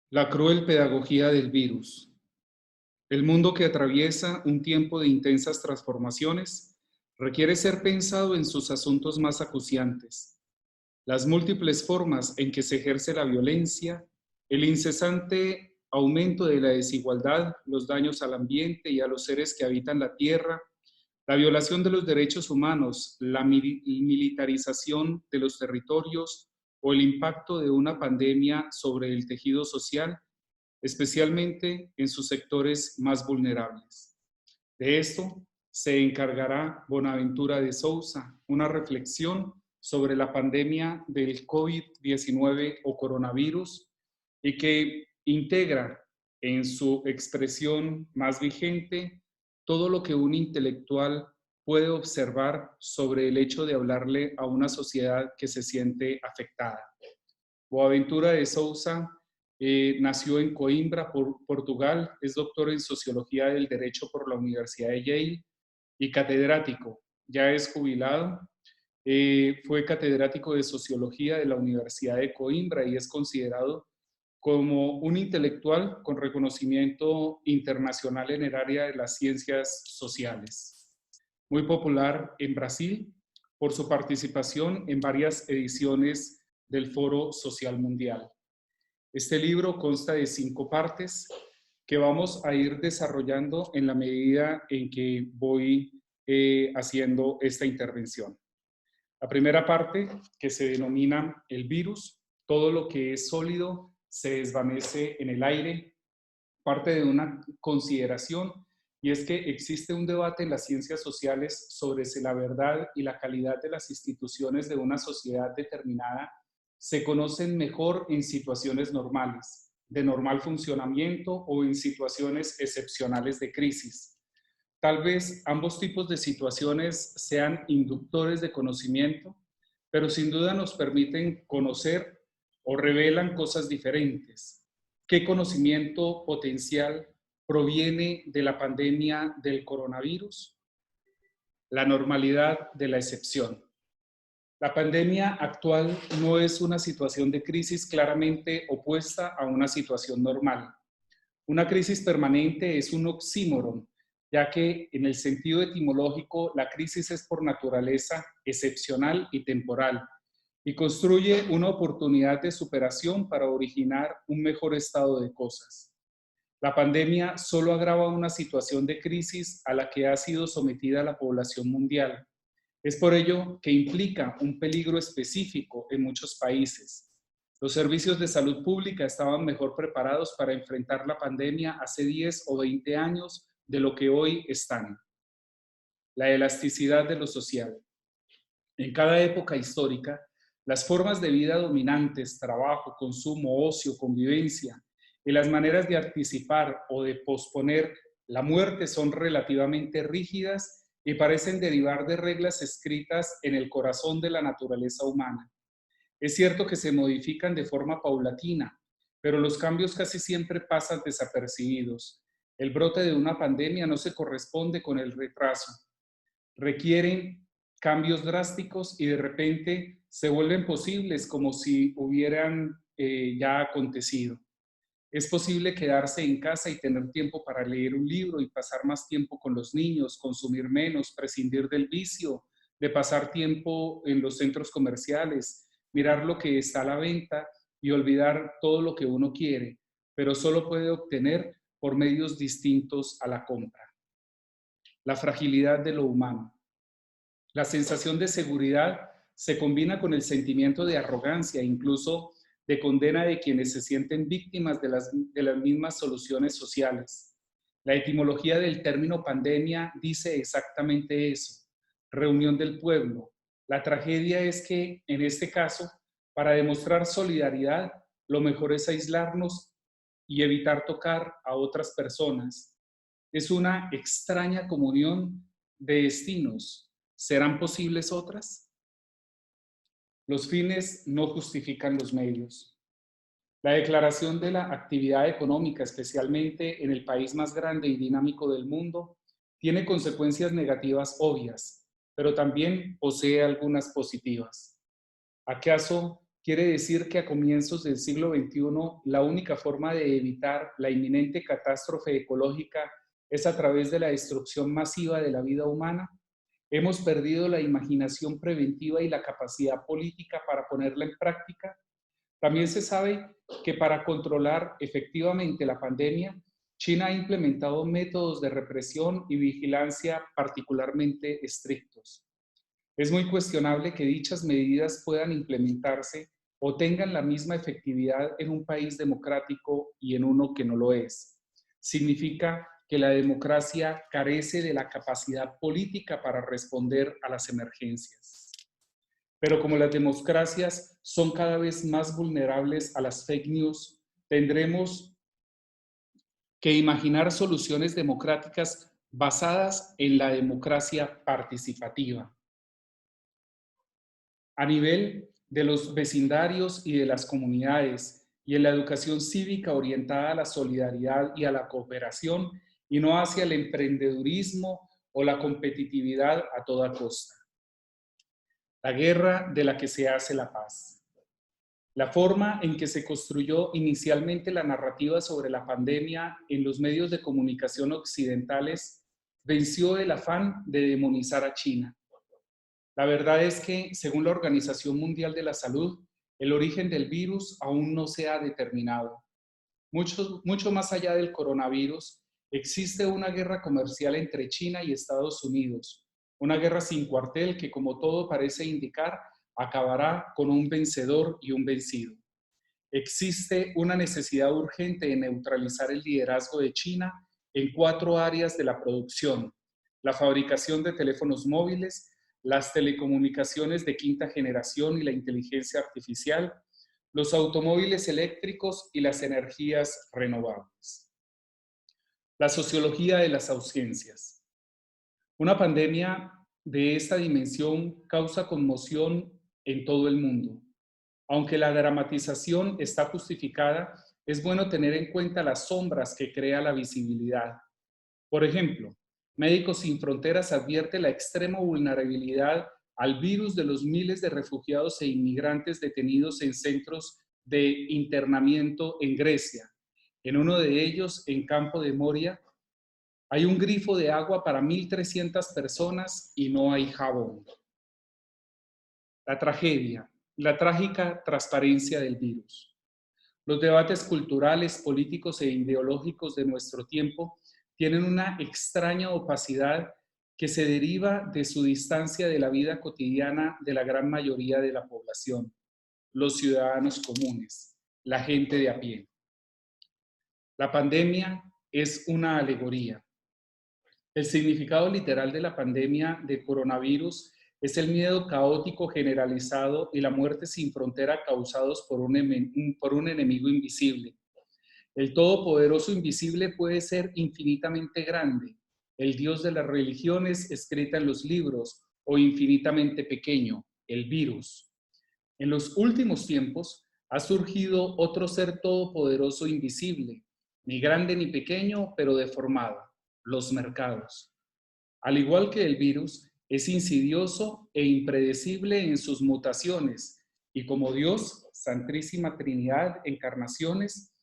La cruel pedagogía del virus. El mundo que atraviesa un tiempo de intensas transformaciones requiere ser pensado en sus asuntos más acuciantes. Las múltiples formas en que se ejerce la violencia, el incesante aumento de la desigualdad, los daños al ambiente y a los seres que habitan la tierra, la violación de los derechos humanos, la militarización de los territorios o el impacto de una pandemia sobre el tejido social, especialmente en sus sectores más vulnerables. De esto se encargará Bonaventura de Sousa, una reflexión sobre la pandemia del COVID-19 o coronavirus y que integra en su expresión más vigente todo lo que un intelectual puede observar sobre el hecho de hablarle a una sociedad que se siente afectada. Boaventura de Sousa nació en Coimbra, Portugal, es doctor en Sociología del Derecho por la Universidad de Yale y catedrático, ya es jubilado. Fue catedrático de Sociología de la Universidad de Coimbra y es considerado como un intelectual con reconocimiento internacional en el área de las ciencias sociales. Muy popular en Brasil por su participación en varias ediciones del Foro Social Mundial. Este libro consta de 5 partes que vamos a ir desarrollando en la medida en que voy haciendo esta intervención. La primera parte, que se denomina el virus, todo lo que es sólido se desvanece en el aire, parte de una consideración, y es que existe un debate en las ciencias sociales sobre si la verdad y la calidad de las instituciones de una sociedad determinada se conocen mejor en situaciones normales, de normal funcionamiento o en situaciones excepcionales de crisis. Tal vez ambos tipos de situaciones sean inductores de conocimiento, pero sin duda nos permiten conocer o revelan cosas diferentes. ¿Qué conocimiento potencial proviene de la pandemia del coronavirus? La normalidad de la excepción. La pandemia actual no es una situación de crisis claramente opuesta a una situación normal. Una crisis permanente es un oxímoron, ya que en el sentido etimológico la crisis es por naturaleza excepcional y temporal y construye una oportunidad de superación para originar un mejor estado de cosas. La pandemia solo agrava una situación de crisis a la que ha sido sometida la población mundial. Es por ello que implica un peligro específico en muchos países. Los servicios de salud pública estaban mejor preparados para enfrentar la pandemia hace 10 o 20 años de lo que hoy están. La elasticidad de lo social. En cada época histórica, las formas de vida dominantes, trabajo, consumo, ocio, convivencia, y las maneras de anticipar o de posponer la muerte son relativamente rígidas y parecen derivar de reglas escritas en el corazón de la naturaleza humana. Es cierto que se modifican de forma paulatina, pero los cambios casi siempre pasan desapercibidos. El brote de una pandemia no se corresponde con el retraso. Requieren cambios drásticos y de repente se vuelven posibles como si hubieran ya acontecido. Es posible quedarse en casa y tener tiempo para leer un libro y pasar más tiempo con los niños, consumir menos, prescindir del vicio, de pasar tiempo en los centros comerciales, mirar lo que está a la venta y olvidar todo lo que uno quiere, pero solo puede obtener por medios distintos a la compra. La fragilidad de lo humano. La sensación de seguridad se combina con el sentimiento de arrogancia, incluso de condena de quienes se sienten víctimas de las mismas soluciones sociales. La etimología del término pandemia dice exactamente eso, reunión del pueblo. La tragedia es que, en este caso, para demostrar solidaridad, lo mejor es aislarnos y evitar tocar a otras personas. Es una extraña comunión de destinos. ¿Serán posibles otras? Los fines no justifican los medios. La declaración de la actividad económica, especialmente en el país más grande y dinámico del mundo, tiene consecuencias negativas obvias, pero también posee algunas positivas. ¿Acaso quiere decir que a comienzos del siglo XXI la única forma de evitar la inminente catástrofe ecológica es a través de la destrucción masiva de la vida humana. Hemos perdido la imaginación preventiva y la capacidad política para ponerla en práctica. También se sabe que para controlar efectivamente la pandemia, China ha implementado métodos de represión y vigilancia particularmente estrictos. Es muy cuestionable que dichas medidas puedan implementarse o tengan la misma efectividad en un país democrático y en uno que no lo es. Significa que la democracia carece de la capacidad política para responder a las emergencias. Pero como las democracias son cada vez más vulnerables a las fake news, tendremos que imaginar soluciones democráticas basadas en la democracia participativa. A nivel de los vecindarios y de las comunidades, y en la educación cívica orientada a la solidaridad y a la cooperación, y no hacia el emprendedurismo o la competitividad a toda costa. La guerra de la que se hace la paz. La forma en que se construyó inicialmente la narrativa sobre la pandemia en los medios de comunicación occidentales venció el afán de demonizar a China. La verdad es que, según la Organización Mundial de la Salud, el origen del virus aún no se ha determinado. Mucho más allá del coronavirus, existe una guerra comercial entre China y Estados Unidos, una guerra sin cuartel que, como todo parece indicar, acabará con un vencedor y un vencido. Existe una necesidad urgente de neutralizar el liderazgo de China en 4 áreas de la producción: la fabricación de teléfonos móviles, las telecomunicaciones de quinta generación y la inteligencia artificial, los automóviles eléctricos y las energías renovables. La sociología de las ausencias. Una pandemia de esta dimensión causa conmoción en todo el mundo. Aunque la dramatización está justificada, es bueno tener en cuenta las sombras que crea la visibilidad. Por ejemplo, Médicos Sin Fronteras advierte la extrema vulnerabilidad al virus de los miles de refugiados e inmigrantes detenidos en centros de internamiento en Grecia. En uno de ellos, en Campo de Moria, hay un grifo de agua para 1.300 personas y no hay jabón. La tragedia, la trágica transparencia del virus. Los debates culturales, políticos e ideológicos de nuestro tiempo tienen una extraña opacidad que se deriva de su distancia de la vida cotidiana de la gran mayoría de la población, los ciudadanos comunes, la gente de a pie. La pandemia es una alegoría. El significado literal de la pandemia de coronavirus es el miedo caótico generalizado y la muerte sin frontera causados por un enemigo invisible. El Todopoderoso invisible puede ser infinitamente grande, el Dios de las religiones escrita en los libros, o infinitamente pequeño, el virus. En los últimos tiempos ha surgido otro ser todopoderoso invisible, ni grande ni pequeño, pero deformado: los mercados. Al igual que el virus, es insidioso e impredecible en sus mutaciones, y como Dios, Santísima Trinidad, encarnaciones,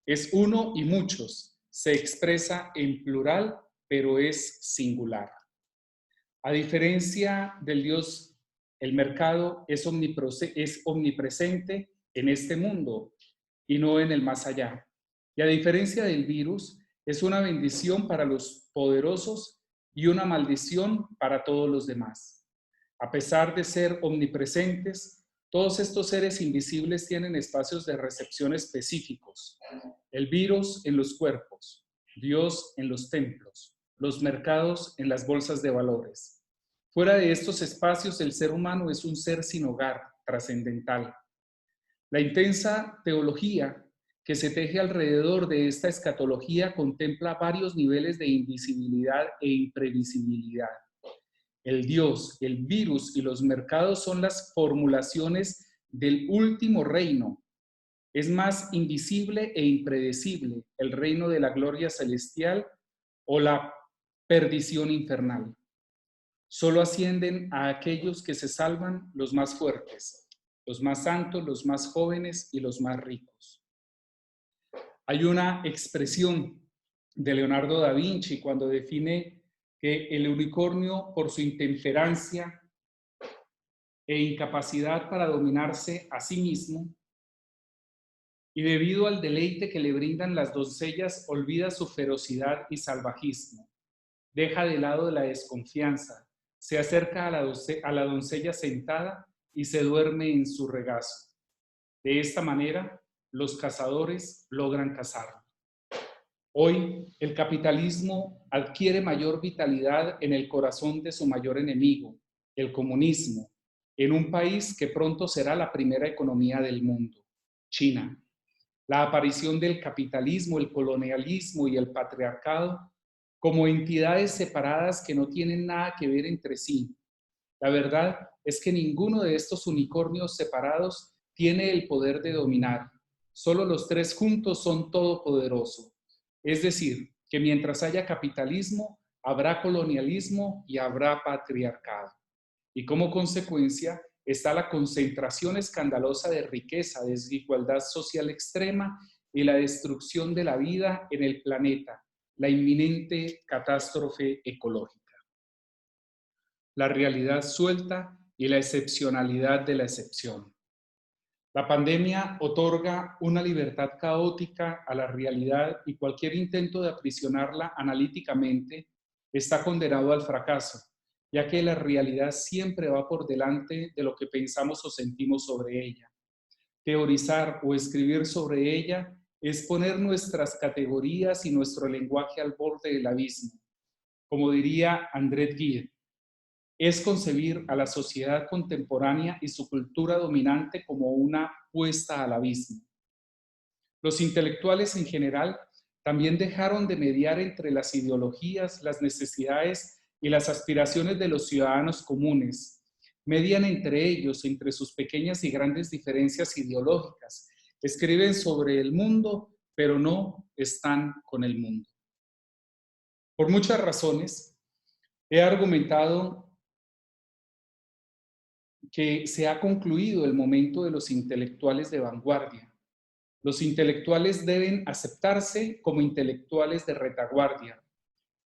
es uno y muchos, se expresa en plural, pero es singular. A diferencia del Dios, el mercado es omnipresente en este mundo y no en el más allá. Y a diferencia del virus, es una bendición para los poderosos y una maldición para todos los demás. A pesar de ser omnipresentes, todos estos seres invisibles tienen espacios de recepción específicos. El virus en los cuerpos, Dios en los templos, los mercados en las bolsas de valores. Fuera de estos espacios, el ser humano es un ser sin hogar, trascendental. La intensa teología que se teje alrededor de esta escatología contempla varios niveles de invisibilidad e imprevisibilidad. El Dios, el virus y los mercados son las formulaciones del último reino. Es más invisible e impredecible el reino de la gloria celestial o la perdición infernal. Solo ascienden a aquellos que se salvan los más fuertes. los más santos, los más jóvenes y los más ricos. Hay una expresión de Leonardo da Vinci cuando define que el unicornio, por su intemperancia e incapacidad para dominarse a sí mismo, y debido al deleite que le brindan las doncellas, olvida su ferocidad y salvajismo, deja de lado la desconfianza, se acerca a la doncella sentada y se duerme en su regazo. De esta manera, los cazadores logran cazarlo. Hoy, el capitalismo adquiere mayor vitalidad en el corazón de su mayor enemigo, el comunismo, en un país que pronto será la primera economía del mundo, China. La aparición del capitalismo, el colonialismo y el patriarcado como entidades separadas que no tienen nada que ver entre sí. La verdad es que ninguno de estos unicornios separados tiene el poder de dominar. Solo los tres juntos son todopoderosos. Es decir, que mientras haya capitalismo, habrá colonialismo y habrá patriarcado. Y como consecuencia está la concentración escandalosa de riqueza, desigualdad social extrema y la destrucción de la vida en el planeta, la inminente catástrofe ecológica. La realidad suelta y la excepcionalidad de la excepción. La pandemia otorga una libertad caótica a la realidad y cualquier intento de aprisionarla analíticamente está condenado al fracaso, ya que la realidad siempre va por delante de lo que pensamos o sentimos sobre ella. Teorizar o escribir sobre ella es poner nuestras categorías y nuestro lenguaje al borde del abismo. Como diría André Gide, es concebir a la sociedad contemporánea y su cultura dominante como una puesta al abismo. Los intelectuales en general también dejaron de mediar entre las ideologías, las necesidades y las aspiraciones de los ciudadanos comunes. Median entre ellos, entre sus pequeñas y grandes diferencias ideológicas. Escriben sobre el mundo, pero no están con el mundo. Por muchas razones, he argumentado que se ha concluido el momento de los intelectuales de vanguardia. Los intelectuales deben aceptarse como intelectuales de retaguardia.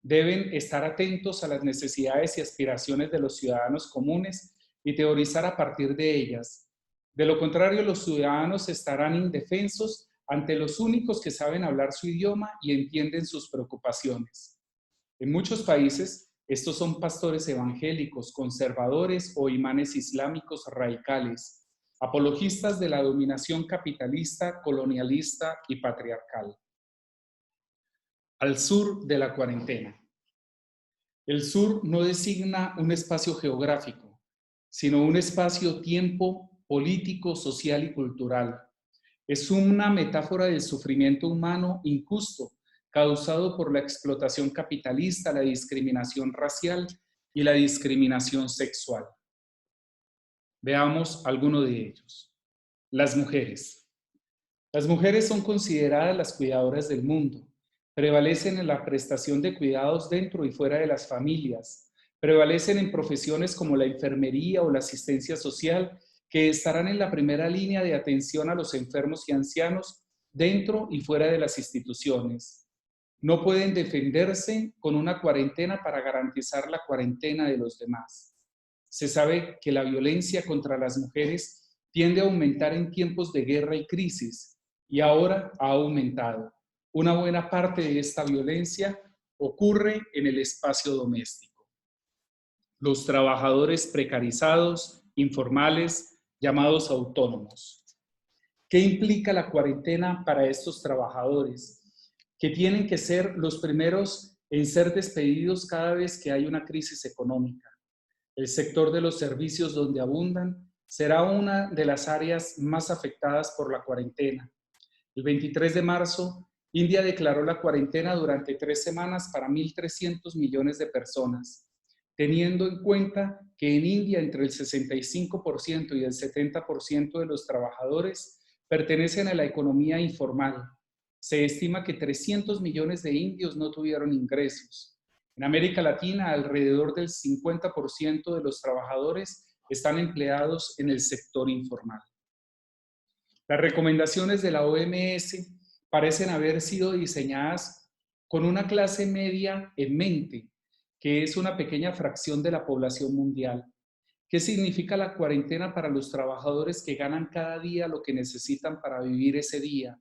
Deben estar atentos a las necesidades y aspiraciones de los ciudadanos comunes y teorizar a partir de ellas. De lo contrario, los ciudadanos estarán indefensos ante los únicos que saben hablar su idioma y entienden sus preocupaciones. En muchos países, estos son pastores evangélicos, conservadores o imanes islámicos radicales, apologistas de la dominación capitalista, colonialista y patriarcal. Al sur de la cuarentena. El sur no designa un espacio geográfico, sino un espacio-tiempo político, social y cultural. Es una metáfora del sufrimiento humano injusto causado por la explotación capitalista, la discriminación racial y la discriminación sexual. Veamos alguno de ellos. Las mujeres. Las mujeres son consideradas las cuidadoras del mundo. Prevalecen en la prestación de cuidados dentro y fuera de las familias. Prevalecen en profesiones como la enfermería o la asistencia social, que estarán en la primera línea de atención a los enfermos y ancianos dentro y fuera de las instituciones. No pueden defenderse con una cuarentena para garantizar la cuarentena de los demás. Se sabe que la violencia contra las mujeres tiende a aumentar en tiempos de guerra y crisis, y ahora ha aumentado. Una buena parte de esta violencia ocurre en el espacio doméstico. Los trabajadores precarizados, informales, llamados autónomos. ¿Qué implica la cuarentena para estos trabajadores? Que tienen que ser los primeros en ser despedidos cada vez que hay una crisis económica. El sector de los servicios donde abundan será una de las áreas más afectadas por la cuarentena. El 23 de marzo, India declaró la cuarentena durante 3 semanas para 1.300 millones de personas, teniendo en cuenta que en India entre el 65% y el 70% de los trabajadores pertenecen a la economía informal. Se estima que 300 millones de indios no tuvieron ingresos. En América Latina, alrededor del 50% de los trabajadores están empleados en el sector informal. Las recomendaciones de la OMS parecen haber sido diseñadas con una clase media en mente, que es una pequeña fracción de la población mundial. ¿Qué significa la cuarentena para los trabajadores que ganan cada día lo que necesitan para vivir ese día?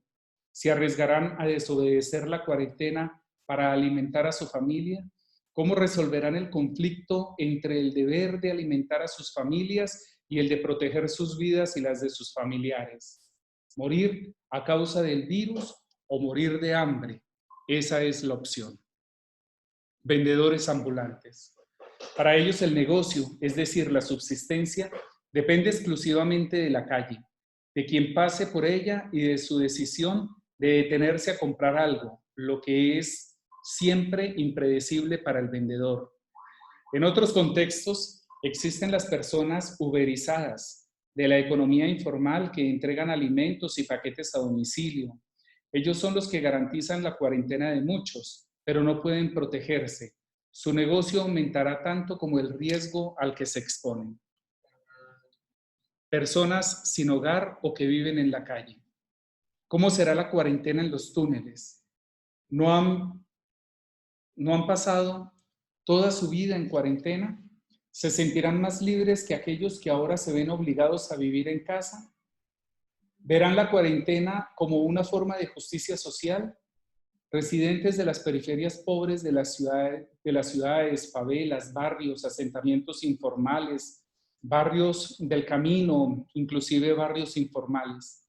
¿Se arriesgarán a desobedecer la cuarentena para alimentar a su familia? ¿Cómo resolverán el conflicto entre el deber de alimentar a sus familias y el de proteger sus vidas y las de sus familiares? ¿Morir a causa del virus o morir de hambre? Esa es la opción. Vendedores ambulantes. Para ellos el negocio, es decir, la subsistencia, depende exclusivamente de la calle, de quien pase por ella y de su decisión de detenerse a comprar algo, lo que es siempre impredecible para el vendedor. En otros contextos, existen las personas uberizadas de la economía informal que entregan alimentos y paquetes a domicilio. Ellos son los que garantizan la cuarentena de muchos, pero no pueden protegerse. Su negocio aumentará tanto como el riesgo al que se exponen. Personas sin hogar o que viven en la calle. ¿Cómo será la cuarentena en los túneles? ¿No han pasado toda su vida en cuarentena? ¿Se sentirán más libres que aquellos que ahora se ven obligados a vivir en casa? ¿Verán la cuarentena como una forma de justicia social? Residentes de las periferias pobres de las ciudades, favelas, barrios, asentamientos informales, barrios del camino, inclusive barrios informales.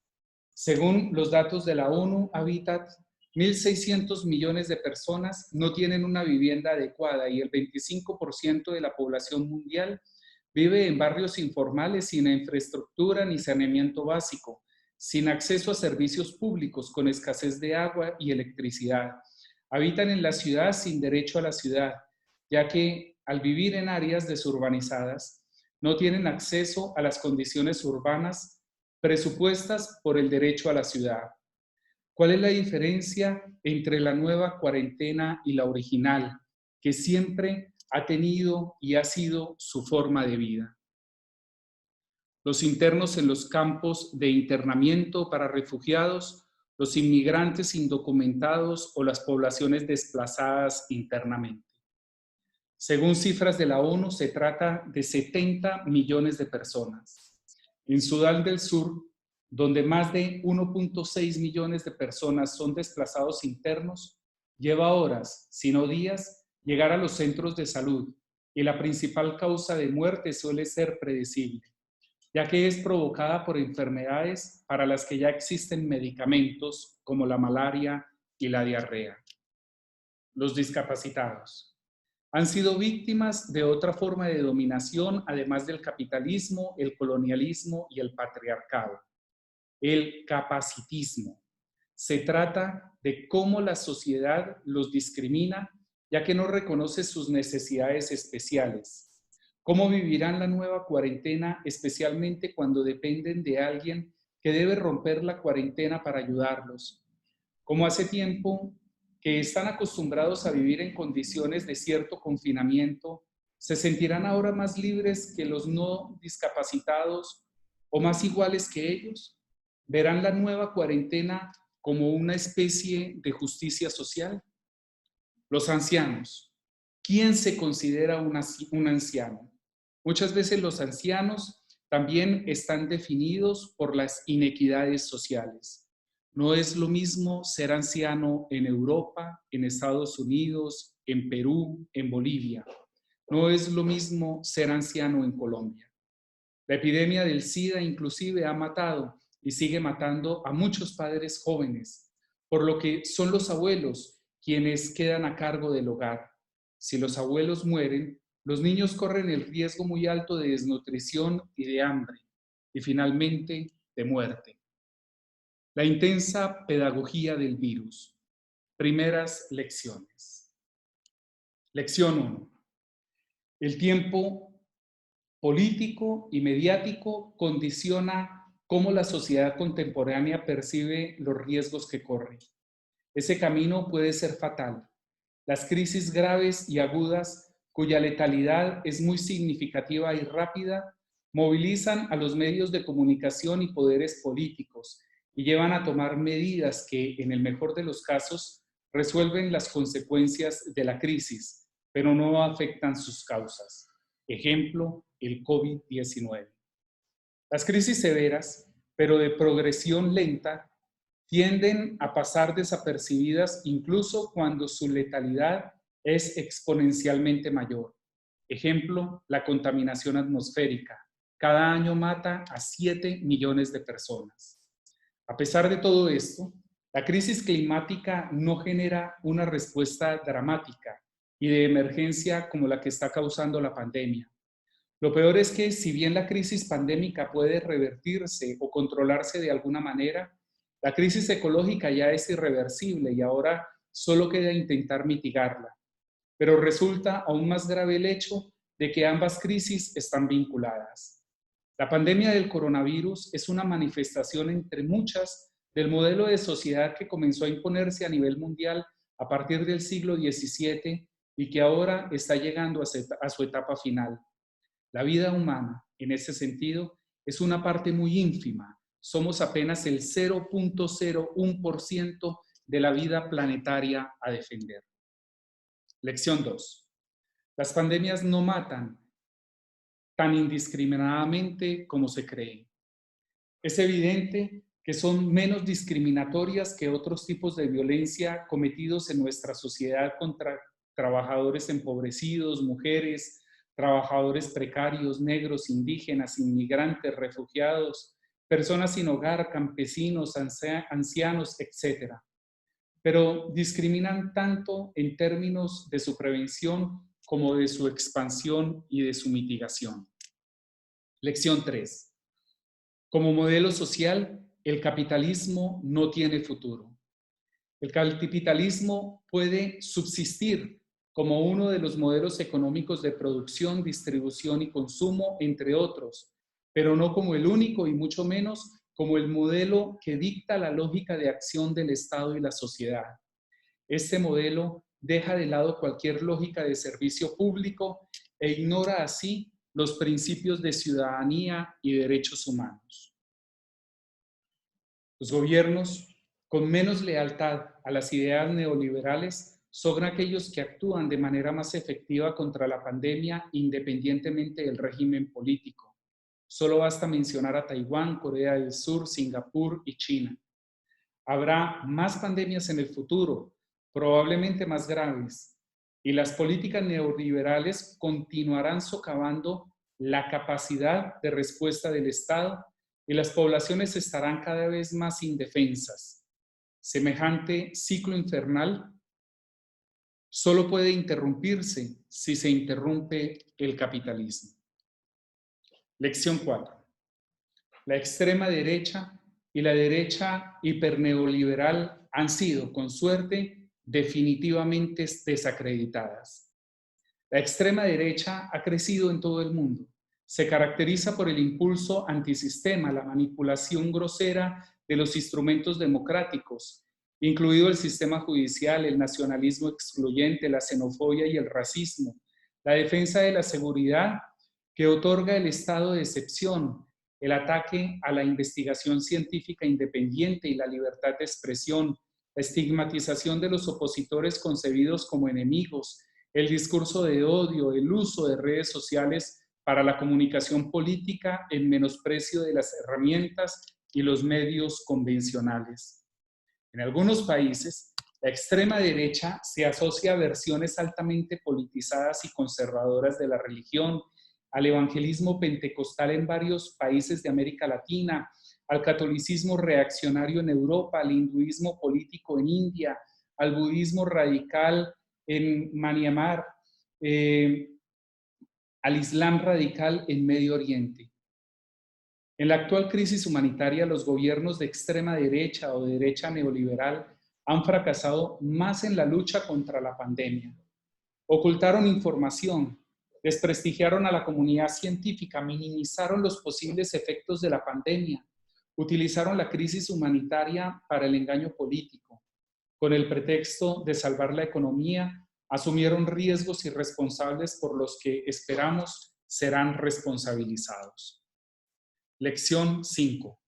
Según los datos de la ONU Habitat, 1.600 millones de personas no tienen una vivienda adecuada y el 25% de la población mundial vive en barrios informales sin infraestructura ni saneamiento básico, sin acceso a servicios públicos, con escasez de agua y electricidad. Habitan en la ciudad sin derecho a la ciudad, ya que al vivir en áreas desurbanizadas, no tienen acceso a las condiciones urbanas presupuestas por el derecho a la ciudad. ¿Cuál es la diferencia entre la nueva cuarentena y la original, que siempre ha tenido y ha sido su forma de vida? Los internos en los campos de internamiento para refugiados, los inmigrantes indocumentados o las poblaciones desplazadas internamente. Según cifras de la ONU, se trata de 70 millones de personas. En Sudán del Sur, donde más de 1.6 millones de personas son desplazados internos, lleva horas, si no días, llegar a los centros de salud y la principal causa de muerte suele ser predecible, ya que es provocada por enfermedades para las que ya existen medicamentos como la malaria y la diarrea. Los discapacitados han sido víctimas de otra forma de dominación, además del capitalismo, el colonialismo y el patriarcado. El capacitismo. Se trata de cómo la sociedad los discrimina, ya que no reconoce sus necesidades especiales. ¿Cómo vivirán la nueva cuarentena, especialmente cuando dependen de alguien que debe romper la cuarentena para ayudarlos? Como hace tiempo que están acostumbrados a vivir en condiciones de cierto confinamiento, ¿se sentirán ahora más libres que los no discapacitados o más iguales que ellos? ¿Verán la nueva cuarentena como una especie de justicia social? Los ancianos. ¿Quién se considera un anciano? Muchas veces los ancianos también están definidos por las inequidades sociales. No es lo mismo ser anciano en Europa, en Estados Unidos, en Perú, en Bolivia. No es lo mismo ser anciano en Colombia. La epidemia del SIDA inclusive ha matado y sigue matando a muchos padres jóvenes, por lo que son los abuelos quienes quedan a cargo del hogar. Si los abuelos mueren, los niños corren el riesgo muy alto de desnutrición y de hambre, y finalmente de muerte. La intensa pedagogía del virus. Primeras lecciones. Lección 1. El tiempo político y mediático condiciona cómo la sociedad contemporánea percibe los riesgos que corre. Ese camino puede ser fatal. Las crisis graves y agudas, cuya letalidad es muy significativa y rápida, Movilizan a los medios de comunicación y poderes políticos y llevan a tomar medidas que, en el mejor de los casos, resuelven las consecuencias de la crisis, pero no afectan sus causas. Ejemplo, el COVID-19. Las crisis severas, pero de progresión lenta, tienden a pasar desapercibidas incluso cuando su letalidad es exponencialmente mayor. Ejemplo, la contaminación atmosférica. Cada año mata a 7 millones de personas. A pesar de todo esto, la crisis climática no genera una respuesta dramática y de emergencia como la que está causando la pandemia. Lo peor es que, si bien la crisis pandémica puede revertirse o controlarse de alguna manera, la crisis ecológica ya es irreversible y ahora solo queda intentar mitigarla. Pero resulta aún más grave el hecho de que ambas crisis están vinculadas. La pandemia del coronavirus es una manifestación entre muchas del modelo de sociedad que comenzó a imponerse a nivel mundial a partir del siglo XVII y que ahora está llegando a su etapa final. La vida humana, en ese sentido, es una parte muy ínfima. Somos apenas el 0.01% de la vida planetaria a defender. Lección 2. Las pandemias no matan tan indiscriminadamente como se cree. Es evidente que son menos discriminatorias que otros tipos de violencia cometidos en nuestra sociedad contra trabajadores empobrecidos, mujeres, trabajadores precarios, negros, indígenas, inmigrantes, refugiados, personas sin hogar, campesinos, ancianos, etc. Pero discriminan tanto en términos de su prevención como de su expansión y de su mitigación. Lección 3. Como modelo social, el capitalismo no tiene futuro. El capitalismo puede subsistir como uno de los modelos económicos de producción, distribución y consumo, entre otros, pero no como el único y mucho menos como el modelo que dicta la lógica de acción del Estado y la sociedad. Este modelo deja de lado cualquier lógica de servicio público e ignora así los principios de ciudadanía y derechos humanos. Los gobiernos, con menos lealtad a las ideas neoliberales, son aquellos que actúan de manera más efectiva contra la pandemia independientemente del régimen político. Solo basta mencionar a Taiwán, Corea del Sur, Singapur y China. Habrá más pandemias en el futuro, probablemente más graves, y las políticas neoliberales continuarán socavando la capacidad de respuesta del Estado y las poblaciones estarán cada vez más indefensas. Semejante ciclo infernal solo puede interrumpirse si se interrumpe el capitalismo. Lección 4. La extrema derecha y la derecha hiperneoliberal han sido, con suerte, definitivamente desacreditadas. La extrema derecha ha crecido en todo el mundo. Se caracteriza por el impulso antisistema, la manipulación grosera de los instrumentos democráticos, incluido el sistema judicial, el nacionalismo excluyente, la xenofobia y el racismo, la defensa de la seguridad que otorga el estado de excepción, el ataque a la investigación científica independiente y la libertad de expresión, la estigmatización de los opositores concebidos como enemigos, el discurso de odio, el uso de redes sociales para la comunicación política en menosprecio de las herramientas y los medios convencionales. En algunos países, la extrema derecha se asocia a versiones altamente politizadas y conservadoras de la religión, al evangelismo pentecostal en varios países de América Latina, al catolicismo reaccionario en Europa, al hinduismo político en India, al budismo radical en Myanmar, al Islam radical en Medio Oriente. En la actual crisis humanitaria, los gobiernos de extrema derecha o de derecha neoliberal han fracasado más en la lucha contra la pandemia. Ocultaron información, desprestigiaron a la comunidad científica, minimizaron los posibles efectos de la pandemia, utilizaron la crisis humanitaria para el engaño político. Con el pretexto de salvar la economía, asumieron riesgos irresponsables por los que esperamos serán responsabilizados. Lección 5.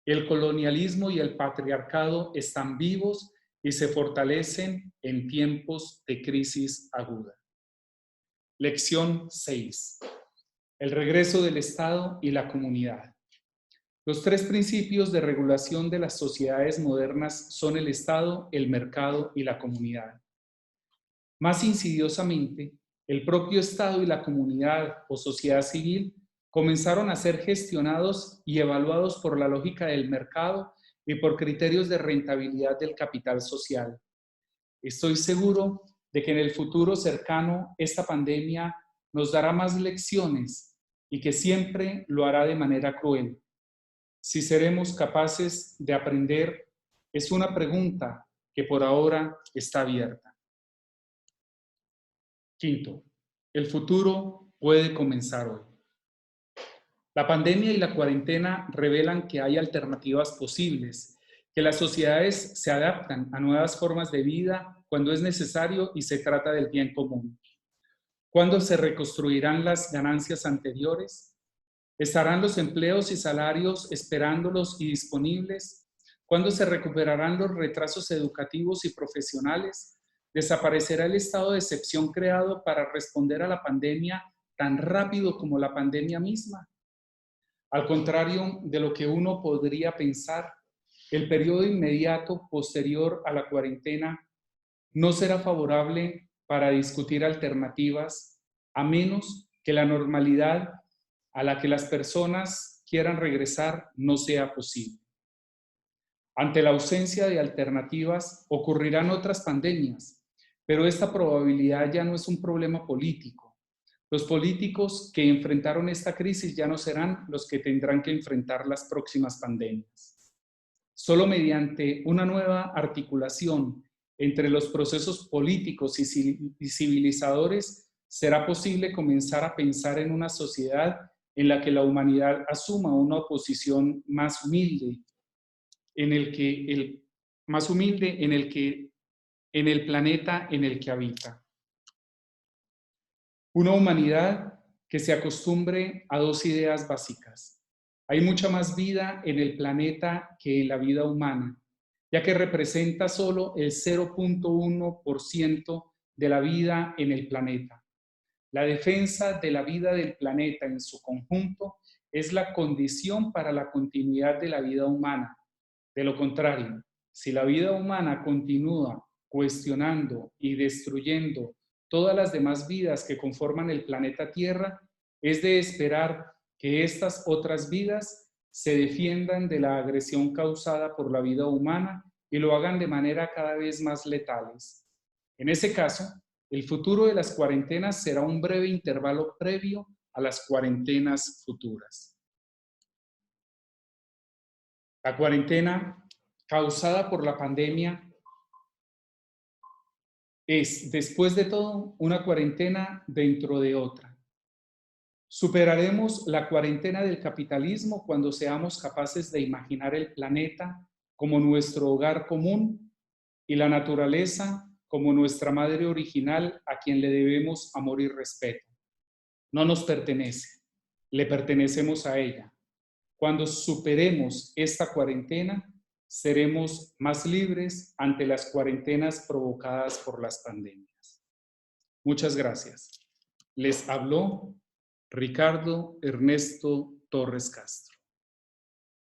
El colonialismo y el patriarcado están vivos y se fortalecen en tiempos de crisis aguda. Lección 6. El regreso del Estado y la comunidad. Los tres principios de regulación de las sociedades modernas son el Estado, el mercado y la comunidad. Más insidiosamente, el propio Estado y la comunidad o sociedad civil comenzaron a ser gestionados y evaluados por la lógica del mercado y por criterios de rentabilidad del capital social. Estoy seguro de que en el futuro cercano esta pandemia nos dará más lecciones y que siempre lo hará de manera cruel. Si seremos capaces de aprender es una pregunta que por ahora está abierta. Quinto, el futuro puede comenzar hoy. La pandemia y la cuarentena revelan que hay alternativas posibles, que las sociedades se adaptan a nuevas formas de vida cuando es necesario y se trata del bien común. ¿Cuándo se reconstruirán las ganancias anteriores? ¿Estarán los empleos y salarios esperándolos y disponibles? ¿Cuándo se recuperarán los retrasos educativos y profesionales? ¿Desaparecerá el estado de excepción creado para responder a la pandemia tan rápido como la pandemia misma? Al contrario de lo que uno podría pensar, el periodo inmediato posterior a la cuarentena no será favorable para discutir alternativas, a menos que la normalidad a la que las personas quieran regresar no sea posible. Ante la ausencia de alternativas, ocurrirán otras pandemias, pero esta probabilidad ya no es un problema político. Los políticos que enfrentaron esta crisis ya no serán los que tendrán que enfrentar las próximas pandemias. Solo mediante una nueva articulación entre los procesos políticos y civilizadores será posible comenzar a pensar en una sociedad en la que la humanidad asuma una posición más humilde, en el planeta en el que habita. Una humanidad que se acostumbre a dos ideas básicas. Hay mucha más vida en el planeta que en la vida humana, ya que representa solo el 0.1% de la vida en el planeta. La defensa de la vida del planeta en su conjunto es la condición para la continuidad de la vida humana. De lo contrario, si la vida humana continúa cuestionando y destruyendo todas las demás vidas que conforman el planeta Tierra, es de esperar que estas otras vidas se defiendan de la agresión causada por la vida humana y lo hagan de manera cada vez más letales. En ese caso, el futuro de las cuarentenas será un breve intervalo previo a las cuarentenas futuras. La cuarentena causada por la pandemia es, después de todo, una cuarentena dentro de otra. Superaremos la cuarentena del capitalismo cuando seamos capaces de imaginar el planeta como nuestro hogar común y la naturaleza como nuestra madre original a quien le debemos amor y respeto. No nos pertenece, le pertenecemos a ella. Cuando superemos esta cuarentena, seremos más libres ante las cuarentenas provocadas por las pandemias. Muchas gracias. Les habló Ricardo Ernesto Torres Castro.